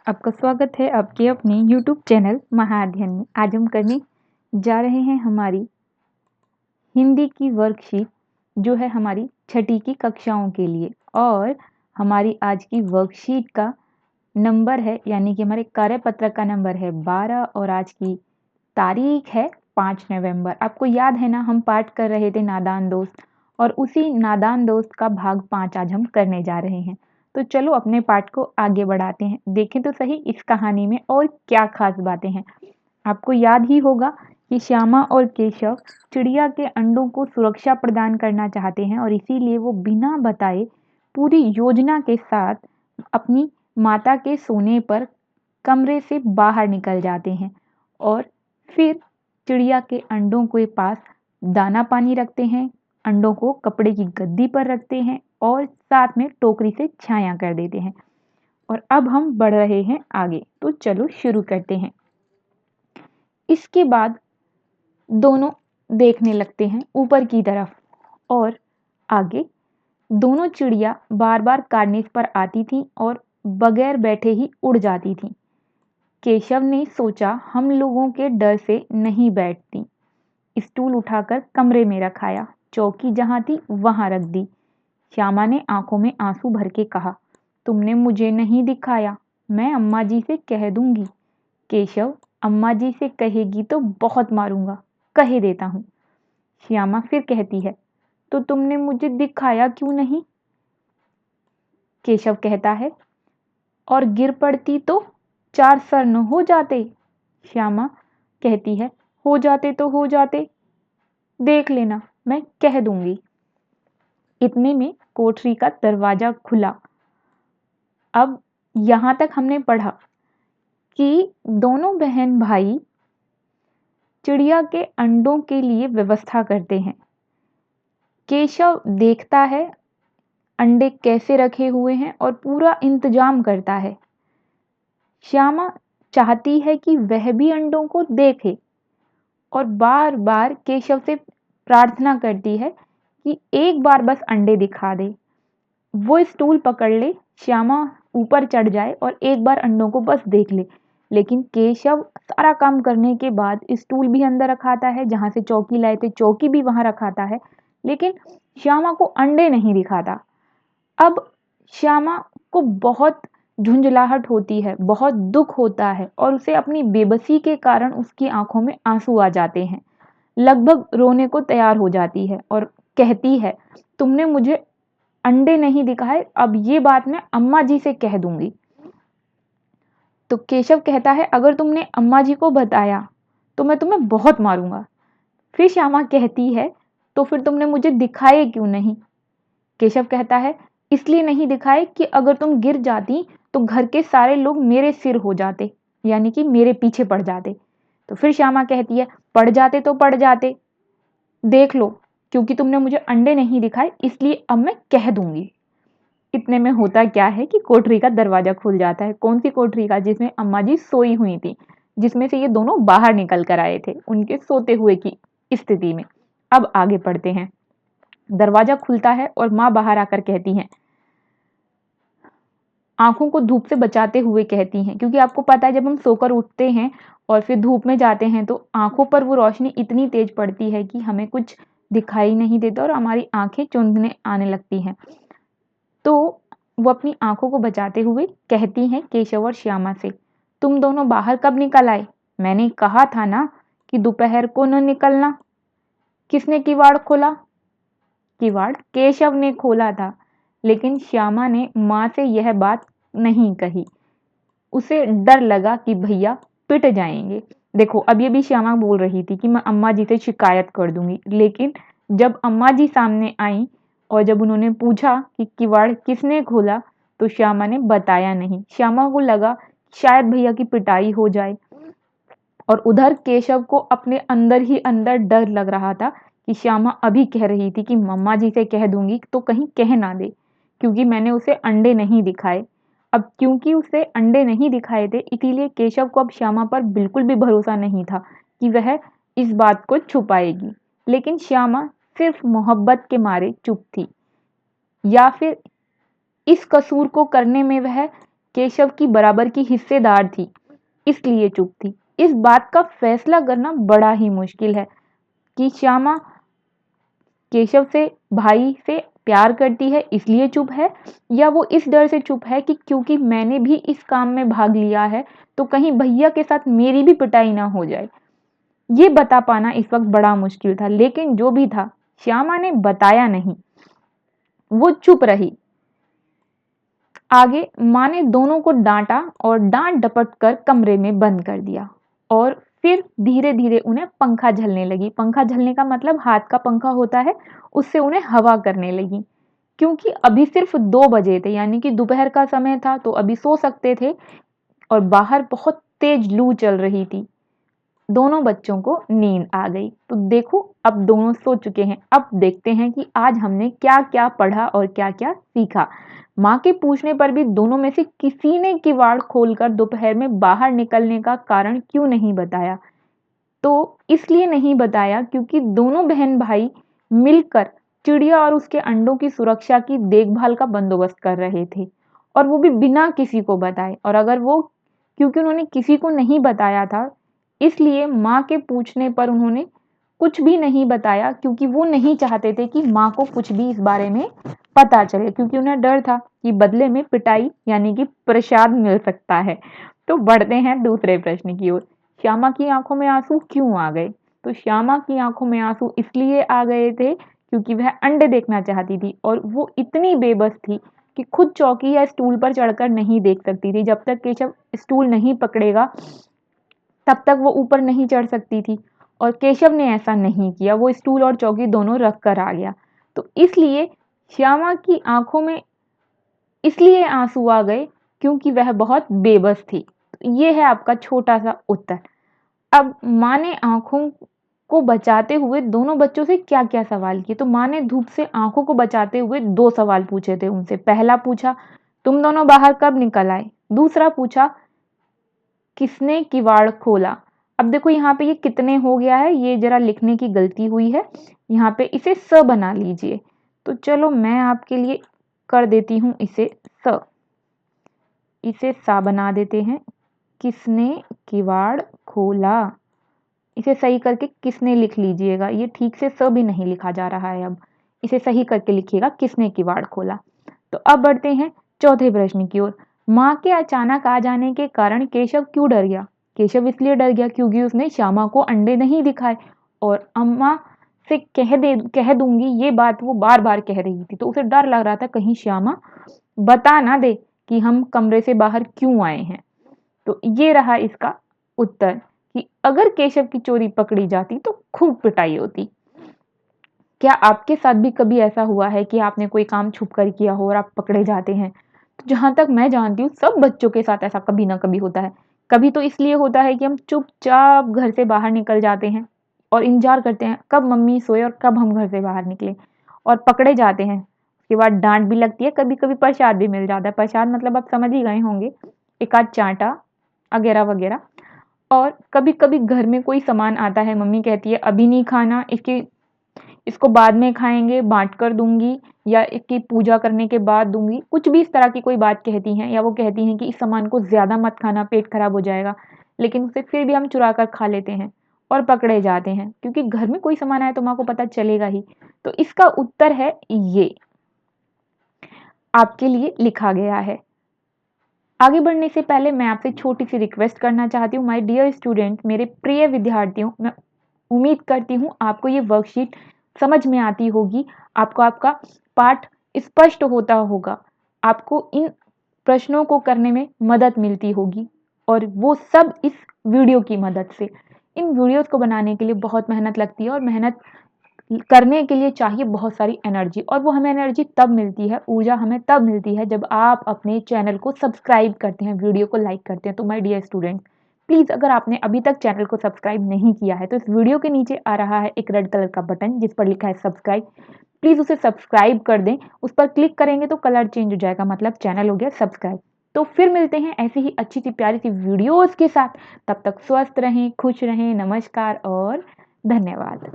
आपका स्वागत है आपके अपने YouTube चैनल महाअध्ययन में। आज हम करने जा रहे हैं हमारी हिंदी की वर्कशीट जो है हमारी छठी की कक्षाओं के लिए। और हमारी आज की वर्कशीट का नंबर है, यानी कि हमारे कार्यपत्र का नंबर है 12 और आज की तारीख है 5 नवंबर। आपको याद है ना, हम पाठ कर रहे थे नादान दोस्त, और उसी नादान दोस्त का भाग 5 आज हम करने जा रहे हैं। तो चलो अपने पाठ को आगे बढ़ाते हैं, देखें तो सही इस कहानी में और क्या खास बातें हैं। आपको याद ही होगा कि श्यामा और केशव चिड़िया के अंडों को सुरक्षा प्रदान करना चाहते हैं और इसीलिए वो बिना बताए पूरी योजना के साथ अपनी माता के सोने पर कमरे से बाहर निकल जाते हैं और फिर चिड़िया के अंडों के पास दाना पानी रखते हैं, अंडों को कपड़े की गद्दी पर रखते हैं और साथ में टोकरी से छाया कर देते हैं। और अब हम बढ़ रहे हैं आगे, तो चलो शुरू करते हैं। इसके बाद दोनों देखने लगते हैं ऊपर की तरफ और आगे दोनों चिड़िया बार बार कार्निस पर आती थीं और बगैर बैठे ही उड़ जाती थीं। केशव ने सोचा हम लोगों के डर से नहीं बैठती। स्टूल उठाकर कमरे में रखाया, चौकी जहां थी वहां रख दी। श्यामा ने आंखों में आंसू भर के कहा, तुमने मुझे नहीं दिखाया, मैं अम्मा जी से कह दूंगी। केशव, अम्मा जी से कहेगी तो बहुत मारूंगा, कह देता हूं। श्यामा फिर कहती है, तो तुमने मुझे दिखाया क्यों नहीं? केशव कहता है, और गिर पड़ती तो 4 सर न हो जाते? श्यामा कहती है, हो जाते तो हो जाते, देख लेना, मैं कह दूंगी। इतने में कोठरी का दरवाजा खुला। अब यहां तक हमने पढ़ा कि दोनों बहन भाई चिड़िया के अंडों के लिए व्यवस्था करते हैं। केशव देखता है अंडे कैसे रखे हुए हैं और पूरा इंतजाम करता है। श्यामा चाहती है कि वह भी अंडों को देखे और बार बार केशव से प्रार्थना करती है कि एक बार बस अंडे दिखा दे। वो स्टूल पकड़ ले, श्यामा ऊपर चढ़ जाए और एक बार अंडों को बस देख ले। लेकिन केशव सारा काम करने के बाद स्टूल भी अंदर रखाता है, जहां से चौकी लाए थे चौकी भी वहां रखाता है, लेकिन श्यामा को अंडे नहीं दिखाता। अब श्यामा को बहुत झुंझलाहट होती है, बहुत दुख होता है और उसे अपनी बेबसी के कारण उसकी आंखों में आंसू आ जाते हैं। लगभग रोने को तैयार हो जाती है और कहती है, तुमने मुझे अंडे नहीं दिखाए, अब ये बात मैं अम्मा जी से कह दूंगी। तो केशव कहता है, अगर तुमने अम्मा जी को बताया तो मैं तुम्हें बहुत मारूंगा। फिर श्यामा कहती है, तो फिर तुमने मुझे दिखाए क्यों नहीं? केशव कहता है, इसलिए नहीं दिखाए कि अगर तुम गिर जाती तो घर के सारे लोग मेरे सिर हो जाते, यानी कि मेरे पीछे पड़ जाते। तो फिर श्यामा कहती है, पड़ जाते तो पड़ जाते, देख लो, क्योंकि तुमने मुझे अंडे नहीं दिखाए इसलिए अब मैं कह दूंगी। इतने में होता क्या है कि कोठरी का दरवाजा खुल जाता है। कौन सी कोठरी का? जिसमें अम्मा जी सोई हुई थी, जिसमें से ये दोनों बाहर निकल कर आए थे उनके सोते हुए की स्थिति में। अब आगे पढ़ते हैं। दरवाजा खुलता है और माँ बाहर आकर कहती हैं, आंखों को धूप से बचाते हुए कहती हैं, क्योंकि आपको पता है जब हम सोकर उठते हैं और फिर धूप में जाते हैं तो आंखों पर वो रोशनी इतनी तेज पड़ती है कि हमें कुछ दिखाई नहीं देता और हमारी आंखें चुंधने आने लगती हैं। तो वो अपनी आंखों को बचाते हुए कहती हैं केशव और श्यामा से, तुम दोनों बाहर कब निकल आए? मैंने कहा था ना कि दोपहर को न निकलना। किसने किवाड़ खोला? किवाड़ केशव ने खोला था, लेकिन श्यामा ने माँ से यह बात नहीं कही। उसे डर लगा कि भैया पिट जाएंगे। देखो, अब ये भी श्यामा बोल रही थी कि मैं अम्मा जी से शिकायत कर दूंगी, लेकिन जब अम्मा जी सामने आई और जब उन्होंने पूछा कि किवाड़ किसने खोला तो श्यामा ने बताया नहीं। श्यामा को लगा शायद भैया की पिटाई हो जाए, और उधर केशव को अपने अंदर ही अंदर डर लग रहा था कि श्यामा अभी कह रही थी कि मम्मा जी से कह दूंगी तो कहीं कह ना दे, क्योंकि मैंने उसे अंडे नहीं दिखाए। अब क्योंकि उसे अंडे नहीं दिखाए थे, इसीलिए केशव को अब श्यामा पर बिल्कुल भी भरोसा नहीं था कि वह इस बात को छुपाएगी। लेकिन श्यामा सिर्फ मोहब्बत के मारे चुप थी, या फिर इस कसूर को करने में वह केशव की बराबर की हिस्सेदार थी, इसलिए चुप थी। इस बात का फैसला करना बड़ा ही मुश्किल है कि श्यामा केशव से भाई से प्यार करती है इसलिए चुप है, या वो इस डर से चुप है कि क्योंकि मैंने भी इस काम में भाग लिया है तो कहीं भैया के साथ मेरी भी पिटाई ना हो जाए। ये बता पाना इस वक्त बड़ा मुश्किल था, लेकिन जो भी था श्यामा ने बताया नहीं, वो चुप रही। आगे माँ ने दोनों को डांटा और डांट डपट कर कमरे में बंद कर दिया और फिर धीरे धीरे उन्हें पंखा झलने लगी। पंखा झलने का मतलब हाथ का पंखा होता है, उससे उन्हें हवा करने लगी। क्योंकि अभी सिर्फ 2 बजे थे, यानी कि दोपहर का समय था, तो अभी सो सकते थे और बाहर बहुत तेज लू चल रही थी। दोनों बच्चों को नींद आ गई। तो देखो अब दोनों सो चुके हैं। अब देखते हैं कि आज हमने क्या क्या पढ़ा और क्या क्या सीखा। माँ के पूछने पर भी दोनों में से किसी ने किवाड़ खोलकर दोपहर में बाहर निकलने का कारण क्यों नहीं बताया। तो इसलिए नहीं बताया क्योंकि दोनों बहन भाई मिलकर चिड़िया और उसके अंडों की सुरक्षा की देखभाल का बंदोबस्त कर रहे थे, और वो भी बिना किसी को बताए। और अगर वो, क्योंकि उन्होंने किसी को नहीं बताया था, इसलिए माँ के पूछने पर उन्होंने कुछ भी नहीं बताया, क्योंकि वो नहीं चाहते थे कि माँ को कुछ भी इस बारे में पता चले, क्योंकि उन्हें डर था कि बदले में पिटाई यानी कि प्रसाद मिल सकता है। तो बढ़ते हैं दूसरे प्रश्न की ओर। श्यामा की आंखों में आंसू क्यों आ गए? तो श्यामा की आंखों में आंसू इसलिए आ गए थे क्योंकि वह अंडे देखना चाहती थी, और वो इतनी बेबस थी कि खुद चौकी या स्टूल पर चढ़कर नहीं देख सकती थी। जब तक केशव स्टूल नहीं पकड़ेगा तब तक वो ऊपर नहीं चढ़ सकती थी, और केशव ने ऐसा नहीं किया, वो स्टूल और चौकी दोनों रख कर आ गया। तो इसलिए श्यामा की आंखों में इसलिए आंसू आ गए क्योंकि वह बहुत बेबस थी। तो ये है आपका छोटा सा उत्तर। अब माँ ने आंखों को बचाते हुए दोनों बच्चों से क्या क्या सवाल किए। तो माँ ने धूप से आंखों को बचाते हुए 2 सवाल पूछे थे उनसे। पहला पूछा, तुम दोनों बाहर कब निकल आए? दूसरा पूछा, किसने किवाड़ खोला? अब देखो यहाँ पे ये कितने हो गया है, ये जरा लिखने की गलती हुई है, यहाँ पे इसे स बना लीजिए। तो चलो मैं आपके लिए कर देती हूँ इसे स, इसे सा बना देते हैं। किसने किवाड़ खोला, इसे सही करके किसने लिख लीजिएगा। ये ठीक से स भी नहीं लिखा जा रहा है, अब इसे सही करके लिखिएगा, किसने किवाड़ खोला। तो अब बढ़ते हैं चौथे प्रश्न की ओर। माँ के अचानक आ जाने के कारण केशव क्यों डर गया? केशव इसलिए डर गया क्योंकि उसने श्यामा को अंडे नहीं दिखाए, और अम्मा से कह दूंगी ये बात वो बार बार कह रही थी, तो उसे डर लग रहा था कहीं श्यामा बता ना दे कि हम कमरे से बाहर क्यों आए हैं। तो ये रहा इसका उत्तर कि अगर केशव की चोरी पकड़ी जाती तो खूब पिटाई होती। क्या आपके साथ भी कभी ऐसा हुआ है कि आपने कोई काम छुप कर किया हो और आप पकड़े जाते हैं? तो जहाँ तक मैं जानती हूँ सब बच्चों के साथ ऐसा कभी ना कभी होता है। कभी तो इसलिए होता है कि हम चुपचाप घर से बाहर निकल जाते हैं और इंतजार करते हैं कब मम्मी सोए और कब हम घर से बाहर निकले, और पकड़े जाते हैं। उसके बाद डांट भी लगती है, कभी कभी प्रसाद भी मिल जाता है। प्रसाद मतलब आप समझ ही गए होंगे, एक आध चांटा वगैरह वगैरह। और कभी कभी घर में कोई सामान आता है, मम्मी कहती है अभी नहीं खाना, इसको बाद में खाएंगे, बांट कर दूंगी, या इसकी पूजा करने के बाद दूंगी, कुछ भी इस तरह की कोई बात कहती हैं। या वो कहती हैं कि इस सामान को ज़्यादा मत खाना, पेट खराब हो जाएगा, लेकिन उसे फिर भी हम चुरा कर खा लेते हैं और पकड़े जाते हैं, क्योंकि घर में कोई सामान आए तो माँ को पता चलेगा ही। तो इसका उत्तर है ये, आपके लिए लिखा गया है। आगे बढ़ने से पहले मैं आपसे छोटी सी रिक्वेस्ट करना चाहती हूँ। माय डियर स्टूडेंट, मेरे प्रिय विद्यार्थियों, मैं उम्मीद करती हूँ आपको ये वर्कशीट समझ में आती होगी, आपको आपका पाठ स्पष्ट होता होगा, आपको इन प्रश्नों को करने में मदद मिलती होगी, और वो सब इस वीडियो की मदद से। इन वीडियोस को बनाने के लिए बहुत मेहनत लगती है, और मेहनत करने के लिए चाहिए बहुत सारी एनर्जी, और वो हमें एनर्जी तब मिलती है, ऊर्जा हमें तब मिलती है जब आप अपने चैनल को सब्सक्राइब करते हैं, वीडियो को लाइक करते हैं। तो माय डियर स्टूडेंट, प्लीज़ अगर आपने अभी तक चैनल को सब्सक्राइब नहीं किया है तो इस वीडियो के नीचे आ रहा है एक रेड कलर का बटन जिस पर लिखा है सब्सक्राइब, प्लीज़ उसे सब्सक्राइब कर दें। उस पर क्लिक करेंगे तो कलर चेंज हो जाएगा, मतलब चैनल हो गया सब्सक्राइब। तो फिर मिलते हैं ऐसी ही अच्छी सी प्यारी सी वीडियोज़ के साथ। तब तक स्वस्थ रहें, खुश रहें। नमस्कार और धन्यवाद।